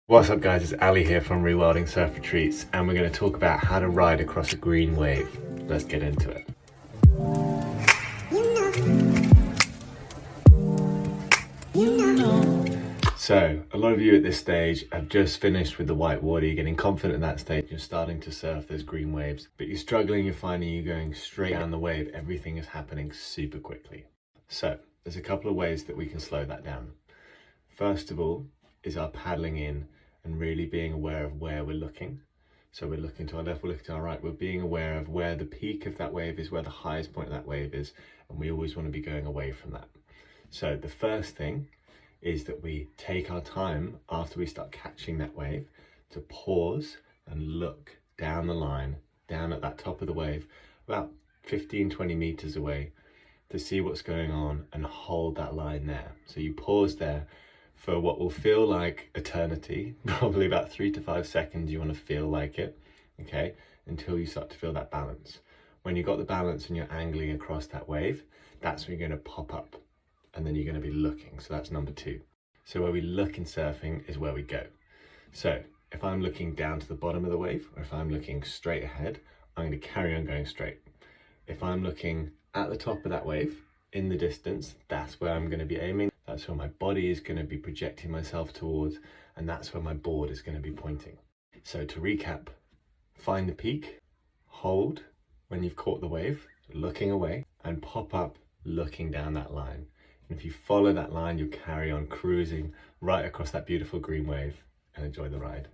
What's up guys, it's Ali here from Rewilding Surf Retreats and we're going to talk about how to ride across a green wave. Let's get into it. So, a lot of you at this stage have just finished with the white water, you're getting confident in that stage, you're starting to surf those green waves, but you're struggling, you're finding you're going straight down the wave, everything is happening super quickly. So, there's a couple of ways that we can slow that down. First of all is our paddling in and really being aware of where we're looking. So we're looking to our left, we're looking to our right, we're being aware of where the peak of that wave is, where the highest point of that wave is, and we always want to be going away from that. So the first thing is that we take our time after we start catching that wave to pause and look down the line, down at that top of the wave, about 15-20 meters away, to see what's going on and hold that line there. So you pause there for what will feel like eternity, probably about 3 to 5 seconds. You want to feel like it, okay, until you start to feel that balance. When you've got the balance and you're angling across that wave, that's when you're going to pop up and then you're going to be looking. So that's number 2. So where we look in surfing is where we go. So if I'm looking down to the bottom of the wave, or if I'm looking straight ahead, I'm going to carry on going straight. If I'm looking at the top of that wave in the distance, that's where I'm going to be aiming. That's where my body is going to be projecting myself towards, and that's where my board is going to be pointing. So to recap, find the peak, hold when you've caught the wave, looking away, and pop up looking down that line. And if you follow that line, you'll carry on cruising right across that beautiful green wave and enjoy the ride.